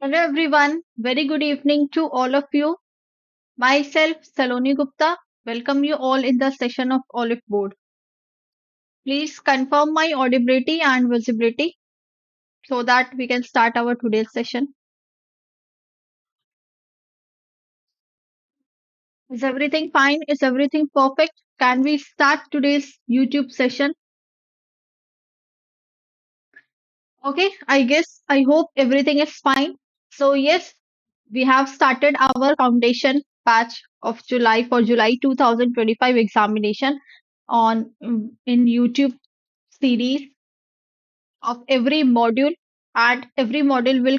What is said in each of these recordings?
Hello everyone, very good evening to all of you. Myself, Saloni Gupta, welcome you all in the session of Oliveboard. Please confirm my audibility and visibility so that we can start our today's session. Is everything fine? Is everything perfect? Can we start today's YouTube session? Okay, I hope everything is fine. So, yes, we have started our foundation batch of July for July 2025 examination on in YouTube series of every module, and every module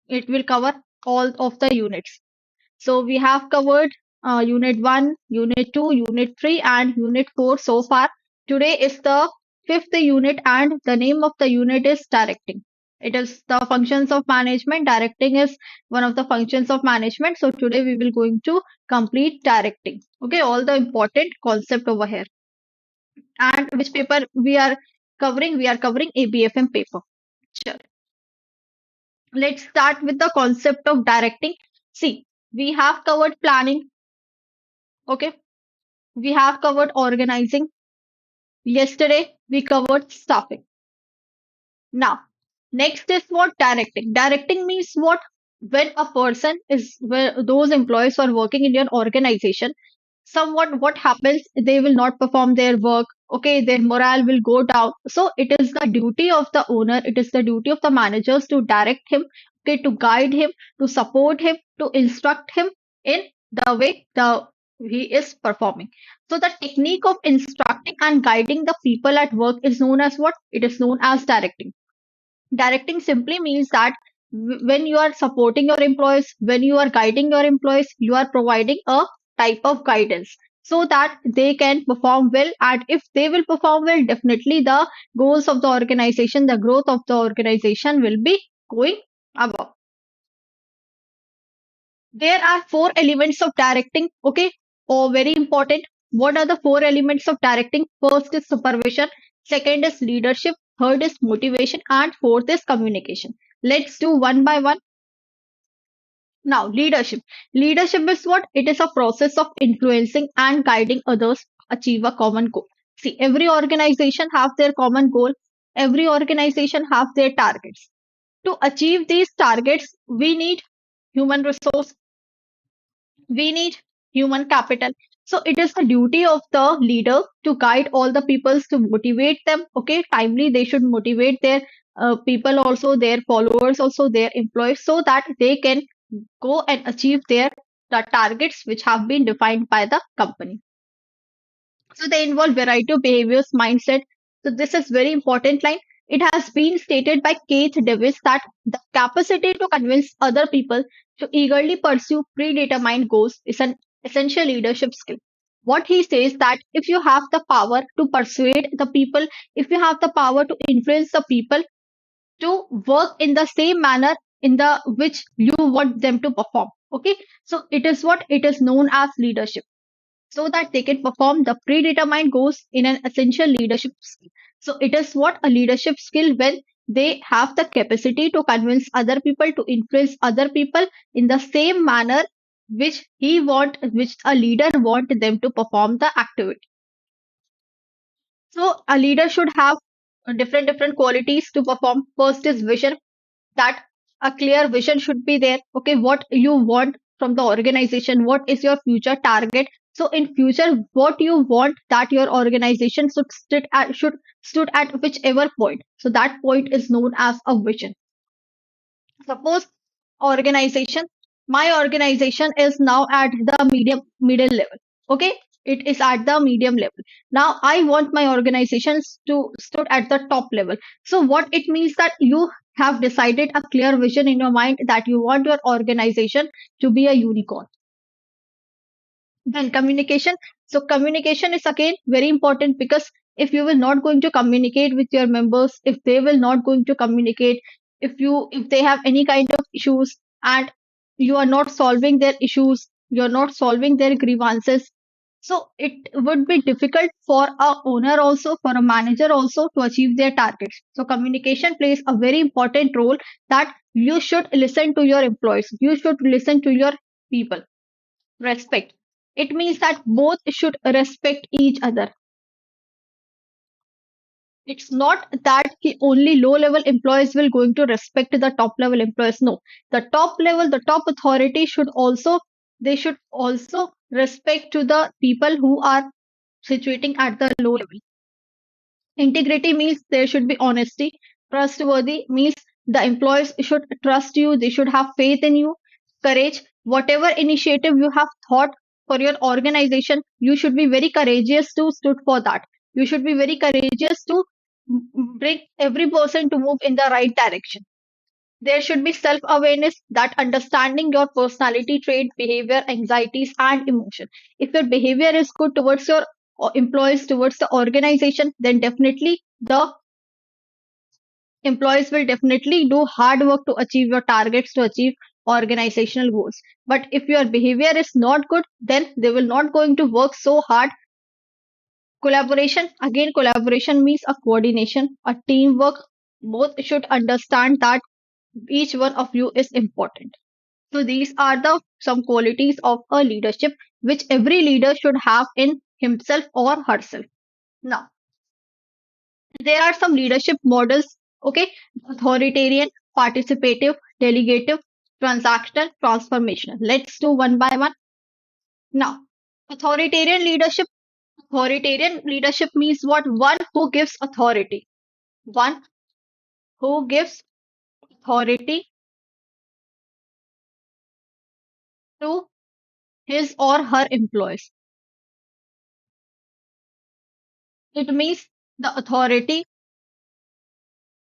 will cover all of the units. So we have covered unit 1, unit 2, unit 3 and unit 4 so far. Today is the fifth unit and the name of the unit is directing. It is the functions of management. Directing is one of the functions of management. So today we will going to complete directing. Okay, all the important concept over here. And which paper we are covering? We are covering ABFM paper. Sure. Let's start with the concept of directing. See, we have covered planning. Okay, we have covered organizing. Yesterday, we covered staffing. Now, next is what directing. Directing means what? When a person is, where those employees who are working in your organization, somewhat what happens, they will not perform their work. Okay, their morale will go down. So it is the duty of the owner, it is the duty of the managers to direct him, okay, to guide him, to support him, to instruct him in the way the he is performing. So the technique of instructing and guiding the people at work is known as what? It is known as directing. Directing simply means that when you are supporting your employees, when you are guiding your employees, you are providing a type of guidance so that they can perform well. And if they will perform well, definitely the goals of the organization, the growth of the organization will be going above. There are four elements of directing, okay? Oh, very important. What are the four elements of directing? First is supervision, second is leadership, third is motivation, and fourth is communication. Let's do one by one. Now, leadership. Leadership is what? It is a process of influencing and guiding others achieve a common goal. See, every organization have their common goal. Every organization have their targets. To achieve these targets, we need human resource, we need human capital. So it is the duty of the leader to guide all the peoples, to motivate them. Okay, timely they should motivate their people, also their followers, also their employees, so that they can go and achieve their the targets which have been defined by the company. So they involve variety of behaviors, mindset. So this is very important line. It has been stated by Keith Davis that the capacity to convince other people to eagerly pursue predetermined goals is an essential leadership skill. What he says that if you have the power to persuade the people, if you have the power to influence the people to work in the same manner in the which you want them to perform. Okay, so it is what it is known as leadership, so that they can perform the predetermined goals in an essential leadership skill. So it is what a leadership skill when they have the capacity to convince other people, to influence other people in the same manner which a leader want them to perform the activity. So a leader should have different qualities to perform. First is vision, that a clear vision should be there. Okay, what you want from the organization, what is your future target. So in future, what you want that your organization should stood at whichever point. So that point is known as a vision. Suppose organization, my organization is now at the middle level. Okay, it is at the medium level. Now I want my organizations to stood at the top level. So what it means that you have decided a clear vision in your mind that you want your organization to be a unicorn. Then communication. So communication is again very important, because if you will not going to communicate with your members, if they will not going to communicate, if they have any kind of issues and you are not solving their issues, you're not solving their grievances, So it would be difficult for a owner also, for a manager also to achieve their targets. So communication plays a very important role, that you should listen to your employees. You should listen to your people. Respect. It means that both should respect each other. It's not that only low level employees will going to respect the top level employees. No, the top level, the top authority should also, they should also respect to the people who are situating at the low level. Integrity means there should be honesty. Trustworthy means the employees should trust you, they should have faith in you. Courage, whatever initiative you have thought for your organization, you should be very courageous to stood for that. You should be very courageous to bring every person to move in the right direction. There should be self awareness, that understanding your personality trait, behavior, anxieties, and emotion. If your behavior is good towards your employees, towards the organization, then definitely the employees will definitely do hard work to achieve your targets, to achieve organizational goals. But if your behavior is not good, then they will not going to work so hard. Collaboration, again, collaboration means a coordination, a teamwork. Both should understand that each one of you is important. So these are the some qualities of a leadership which every leader should have in himself or herself. Now, there are some leadership models, okay? Authoritarian, participative, delegative, transactional, transformational. Let's do one by one. Now, authoritarian leadership. Authoritarian leadership means what? One who gives authority. One who gives authority to his or her employees. It means the authority.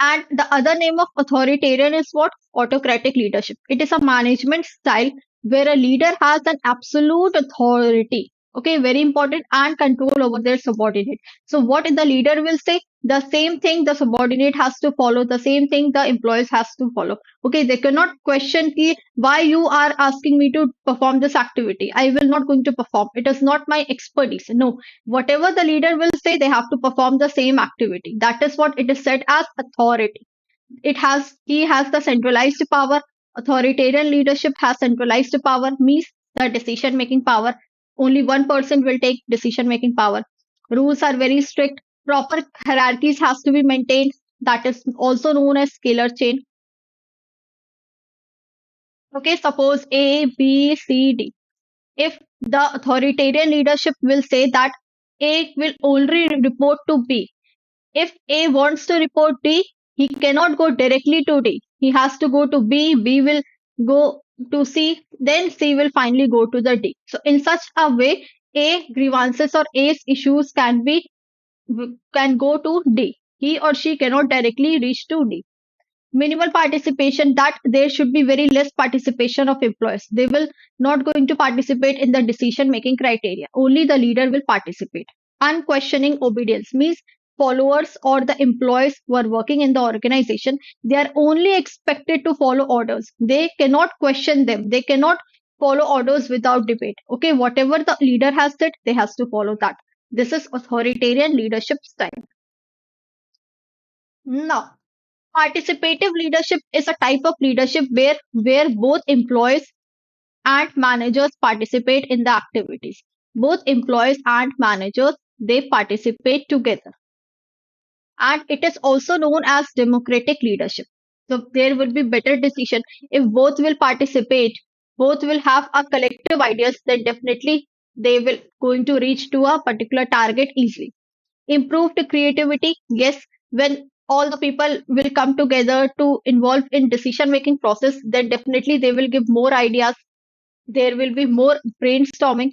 And the other name of authoritarian is what? Autocratic leadership. It is a management style where a leader has an absolute authority. Okay, very important, and control over their subordinate. So, what the leader will say, the same thing the subordinate has to follow, the same thing the employees has to follow. Okay, they cannot question ki, why you are asking me to perform this activity. I will not going to perform. It is not my expertise. No, whatever the leader will say, they have to perform the same activity. That is what it is said as authority. He has the centralized power. Authoritarian leadership has centralized power, means the decision making power. Only one person will take decision making power. Rules are very strict. Proper hierarchies has to be maintained. That is also known as scalar chain. Okay, suppose A, B, C, D. If the authoritarian leadership will say that A will only report to B. If A wants to report D, he cannot go directly to D. He has to go to B. B will go to C. Then C will finally go to the D. So in such a way, A grievances or A's issues can go to D. He or she cannot directly reach to D. Minimal participation, that there should be very less participation of employees. They will not going to participate in the decision making criteria. Only the leader will participate. Unquestioning obedience means followers or the employees who are working in the organization, they are only expected to follow orders. They cannot question them. They cannot follow orders without debate. Okay, whatever the leader has said, they has to follow that. This is authoritarian leadership style. Now, participative leadership is a type of leadership where both employees and managers participate in the activities. Both employees and managers, they participate together. And it is also known as democratic leadership. So there will be better decision if both will participate, both will have a collective ideas, then definitely they will going to reach to a particular target easily. Improved creativity, yes, when all the people will come together to involve in decision making process, then definitely they will give more ideas. There will be more brainstorming.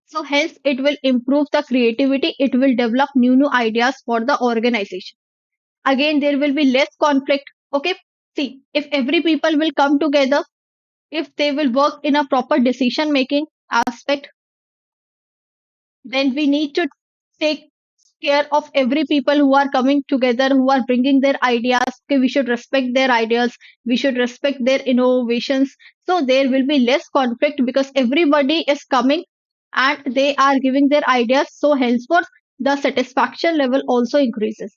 So hence it will improve the creativity. It will develop new ideas for the organization. Again, there will be less conflict. Okay, see, if every people will come together, if they will work in a proper decision making aspect, then we need to take care of every people who are coming together, who are bringing their ideas. Okay, we should respect their ideas, we should respect their innovations. So there will be less conflict because everybody is coming and they are giving their ideas. So henceforth, the satisfaction level also increases.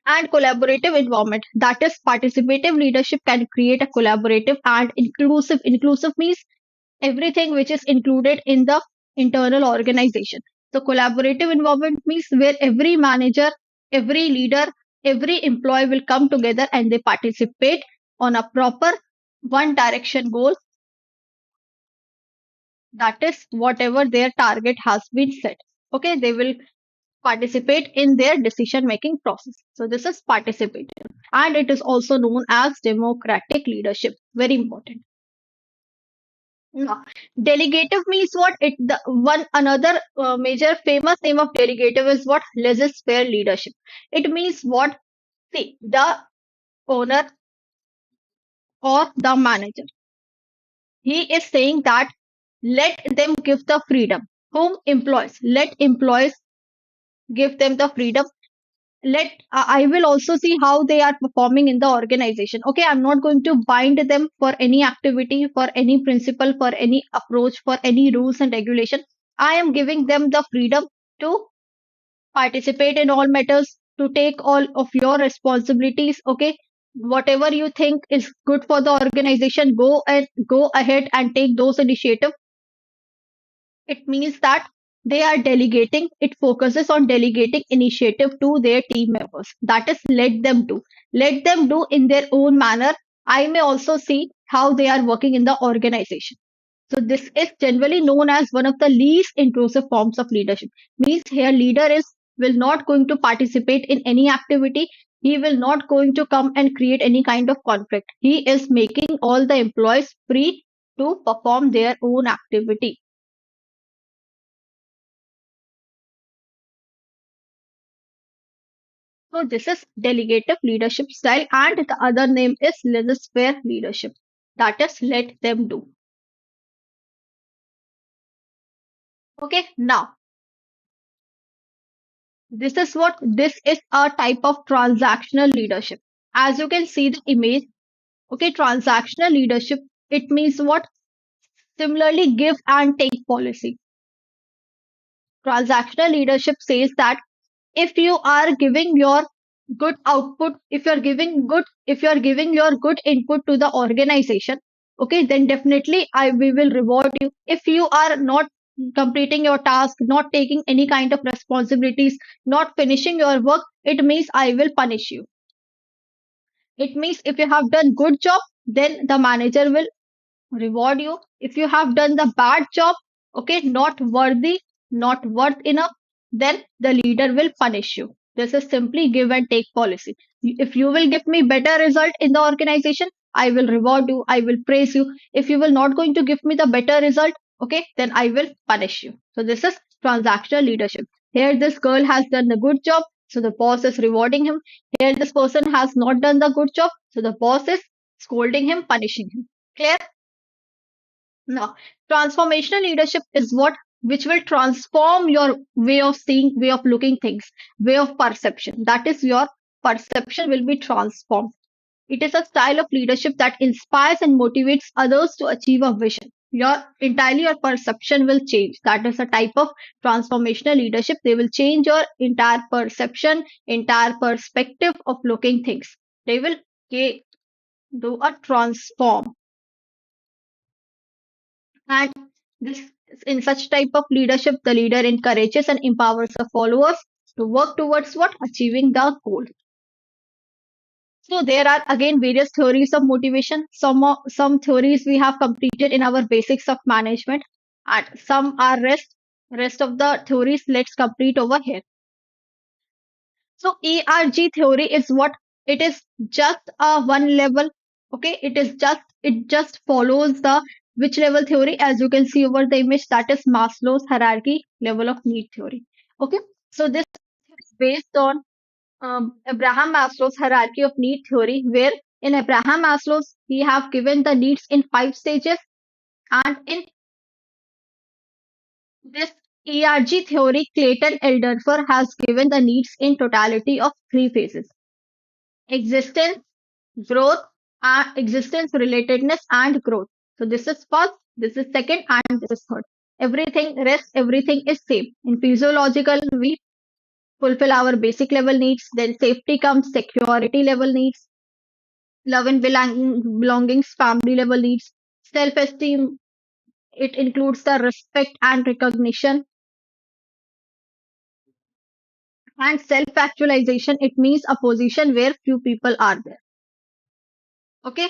And collaborative environment, that is participative leadership can create a collaborative and inclusive means everything which is included in the internal organization. So collaborative environment means where every manager, every leader, every employee will come together and they participate on a proper one direction goal, that is whatever their target has been set. Okay, they will participate in their decision making process. So this is participative and it is also known as democratic leadership. Very important. Now, delegative means what? It the one another major famous name of delegative is what? Laissez-faire leadership. It means what? See, the owner or the manager, he is saying that let them give the freedom. Whom employees? Let employees give them the freedom. Let I will also see how they are performing in the organization. Okay, I'm not going to bind them for any activity, for any principle, for any approach, for any rules and regulation. I am giving them the freedom to participate in all matters, to take all of your responsibilities. Okay, whatever you think is good for the organization, go ahead and take those initiatives. It means that they are delegating, it focuses on delegating initiative to their team members. That is, let them do in their own manner. I may also see how they are working in the organization. So this is generally known as one of the least intrusive forms of leadership. Means here leader is will not going to participate in any activity. He will not going to come and create any kind of conflict. He is making all the employees free to perform their own activity. So this is delegative leadership style, and the other name is laissez-faire leadership. That is, let them do. Okay, now this is a type of transactional leadership. As you can see the image, okay, transactional leadership, it means what? Similarly, give and take policy. Transactional leadership says that if you are giving your good output, if you're giving your good input to the organization, okay, then definitely we will reward you. If you are not completing your task, not taking any kind of responsibilities, not finishing your work, it means I will punish you. It means if you have done good job, then the manager will reward you. If you have done the bad job, okay, not worthy, not worth enough, then the leader will punish you. This is simply give and take policy. If you will give me better result in the organization, I will reward you, I will praise you. If you will not going to give me the better result, okay, then I will punish you. So this is transactional leadership. Here this girl has done the good job, so the boss is rewarding him. Here this person has not done the good job, so the boss is scolding him, punishing him. Clear? Now, transformational leadership is what which will transform your way of seeing, way of looking things, way of perception. That is, your perception will be transformed. It is a style of leadership that inspires and motivates others to achieve a vision. Your perception will change. That is a type of transformational leadership. They will change your entire perception, entire perspective of looking things. They will do a transform. And this in such type of leadership, the leader encourages and empowers the followers to work towards what? Achieving the goal. So there are again various theories of motivation. Some theories we have completed in our basics of management, and some are rest of the theories let's complete over here. So ERG theory is what? It is just a one level. Okay, it just follows the which level theory, as you can see over the image, that is Maslow's hierarchy level of need theory. Okay, so this is based on Abraham Maslow's hierarchy of need theory, where in Abraham Maslow's he have given the needs in 5 stages, and in this ERG theory, Clayton Elderfer has given the needs in totality of 3 phases: existence, growth, existence, relatedness, and growth. So this is first, this is second, and this is third. Everything is same. In physiological, we fulfill our basic level needs. Then safety comes, security level needs, love and belongings, family level needs, self-esteem. It includes the respect and recognition, and self-actualization. It means a position where few people are there. Okay.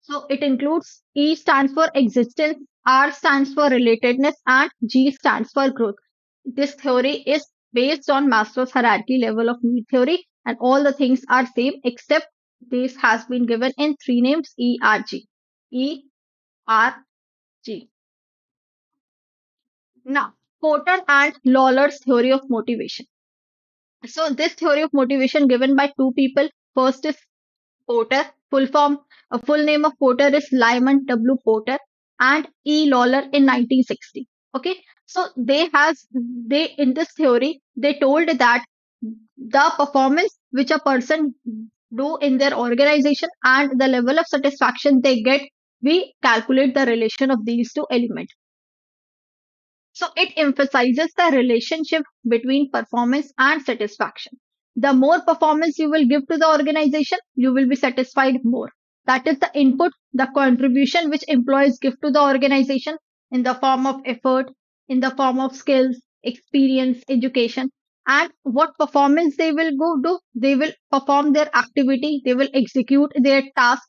So it includes E stands for existence, R stands for relatedness, and G stands for growth. This theory is based on Maslow's hierarchy level of need theory, and all the things are same except this has been given in three names: E, R, G. E, R, G. Now, Porter and Lawler's theory of motivation. So this theory of motivation given by two people. First is Porter. A full name of Porter is Lyman W. Porter and E. Lawler in 1960. Okay, so they in this theory they told that the performance which a person do in their organization and the level of satisfaction they get, we calculate the relation of these two elements. So it emphasizes the relationship between performance and satisfaction. The more performance you will give to the organization, you will be satisfied more. That is the input, the contribution which employees give to the organization in the form of effort, in the form of skills, experience, education. And what performance they will go do? They will perform their activity, they will execute their task.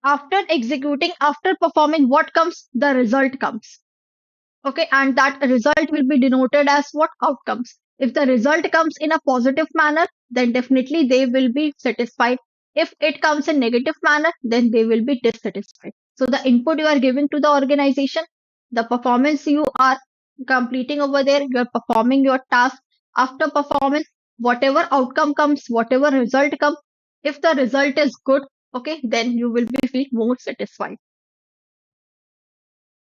After executing, after performing, what comes? The result comes. Okay, and that result will be denoted as what? Outcomes. If the result comes in a positive manner, then definitely they will be satisfied. If it comes in negative manner, then they will be dissatisfied. So the input you are giving to the organization, the performance you are completing over there, you are performing your task. After performance, whatever outcome comes, whatever result comes, if the result is good, okay, then you will be feel more satisfied.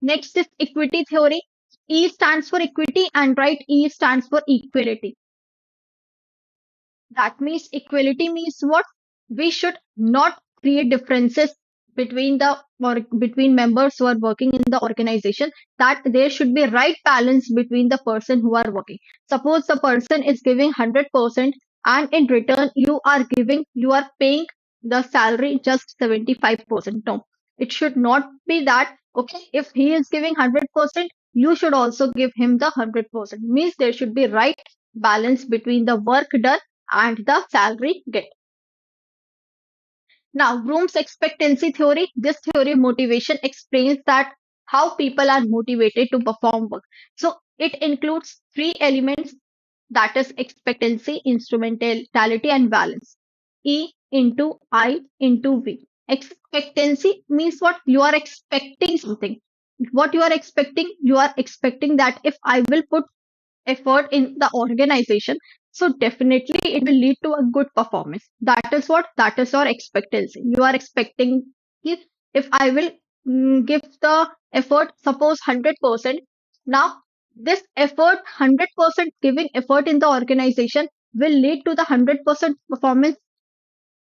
Next is equity theory. E stands for equity and right E stands for equality. That means equality means what? We should not create differences between the or between members who are working in the organization. That there should be right balance between the person who are working. Suppose the person is giving 100% and in return you are paying the salary just 75%. No, it should not be that. Okay, if he is giving 100%, you should also give him the 100%. Means there should be right balance between the work done and the salary get. Now, Bloom's expectancy theory. This theory of motivation explains that how people are motivated to perform work. So it includes three elements, that is expectancy, instrumentality, and balance. E into I into V. Expectancy means what? You are expecting something. What you are expecting that if I will put effort in the organization, so definitely it will lead to a good performance. That is what? That is your expectancy. You are expecting if I will give the effort, suppose 100%. Now, this effort, 100% giving effort in the organization will lead to the 100% performance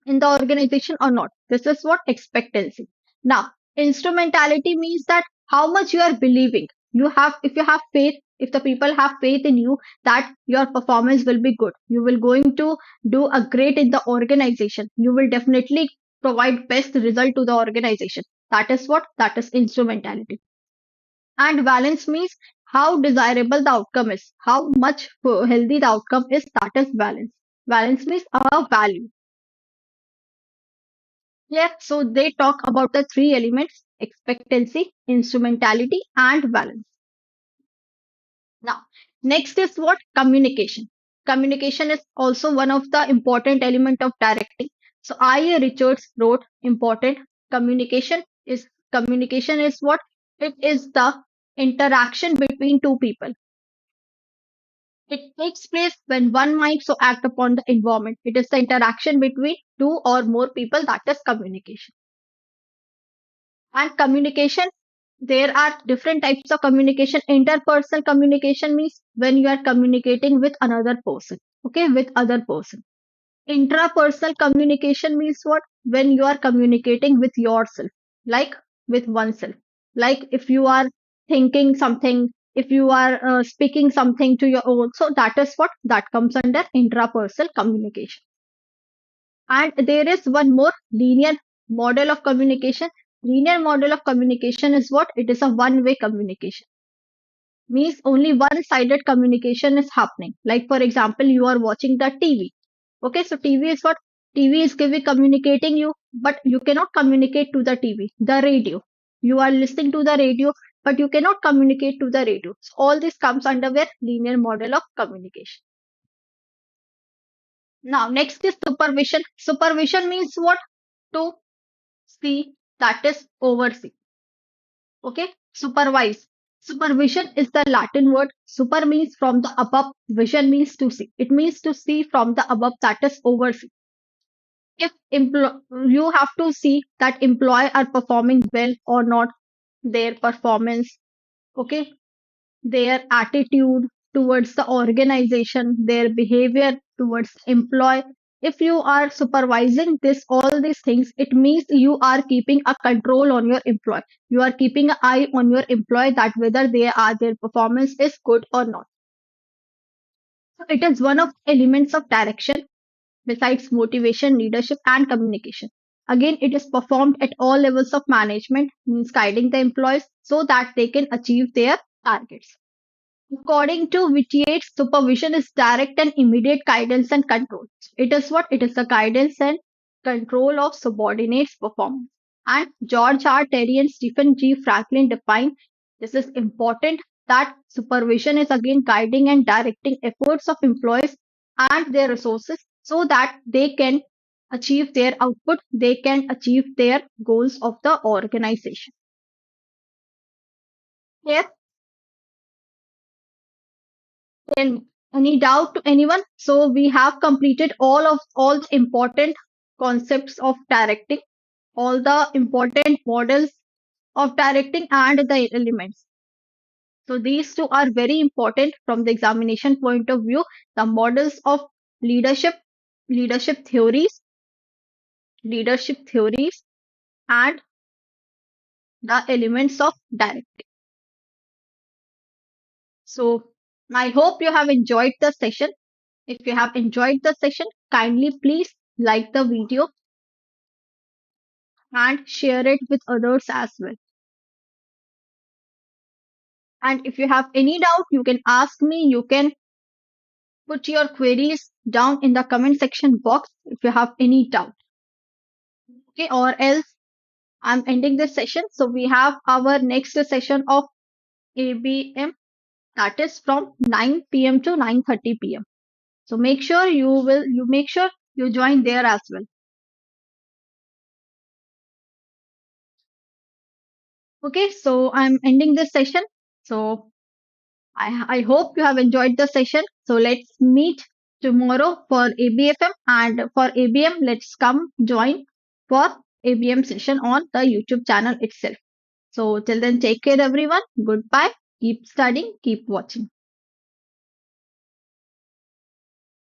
in the organization or not. This is what expectancy. Now, instrumentality means that how much you are believing. You have, if you have faith, if the people have faith in you that your performance will be good, you will going to do a great in the organization. You will definitely provide best result to the organization. That is what? That is instrumentality. And balance means how desirable the outcome is, how much healthy the outcome is. That is balance. Balance means a value. Yeah, so they talk about the three elements: expectancy, instrumentality, and balance. Now, next is what? Communication. Communication is also one of the important element of directing. So I. Richards wrote important communication is what? It is the interaction between two people. It takes place when one might so act upon the environment. It is the interaction between two or more people, that is communication. And communication, there are different types of communication. Interpersonal communication means when you are communicating with another person, okay, with other person. Intrapersonal communication means what? when you are communicating with yourself, like with oneself. Like if you are thinking something, if you are speaking something to your own, so that is what that comes under intrapersonal communication. And there is one more linear model of communication. Linear model of communication is what? It is a one-way communication. Means only one-sided communication is happening. Like for example, you are watching the TV. Okay, so TV is what? TV is giving communicating you, but you cannot communicate to the TV. The radio. You are listening to the radio, but you cannot communicate to the radio. So all this comes under where linear model of communication. Now, next is supervision. Supervision means what? To see, that is oversee. Okay, supervise. Supervision is the Latin word. Super means from the above, vision means to see. It means to see from the above, that is oversee. If you have to see that employee are performing well or not, their performance, okay, their attitude towards the organization, their behavior towards employee. If you are supervising this all these things, it means you are keeping a control on your employee. You are keeping an eye on your employee that whether their performance is good or not. So it is one of the elements of direction besides motivation, leadership, and communication. Again, it is performed at all levels of management, means guiding the employees so that they can achieve their targets. According to Whittier, supervision is direct and immediate guidance and control. It is what? It is the guidance and control of subordinates' performance. And George R. Terry and Stephen G. Franklin define this is important that supervision is again guiding and directing efforts of employees and their resources so that they can achieve their output, they can achieve their goals of the organization. Yes, and any doubt to anyone? So we have completed all the important concepts of directing, all the important models of directing and the elements. So these two are very important from the examination point of view. The models of leadership, leadership theories, leadership theories, and the elements of directing. So I hope you have enjoyed the session. If you have enjoyed the session, kindly please like the video and share it with others as well. And if you have any doubt, you can ask me. You can put your queries down in the comment section box if you have any doubt. Okay, or else I'm ending this session. So we have our next session of ABM, that is from 9 p.m. to 9:30 p.m. So make sure you join there as well. Okay, so I'm ending this session. So I hope you have enjoyed the session. So let's meet tomorrow for ABFM, and for ABM, let's come join for ABM session on the YouTube channel itself. So till then, take care everyone. Goodbye. Keep studying, keep watching.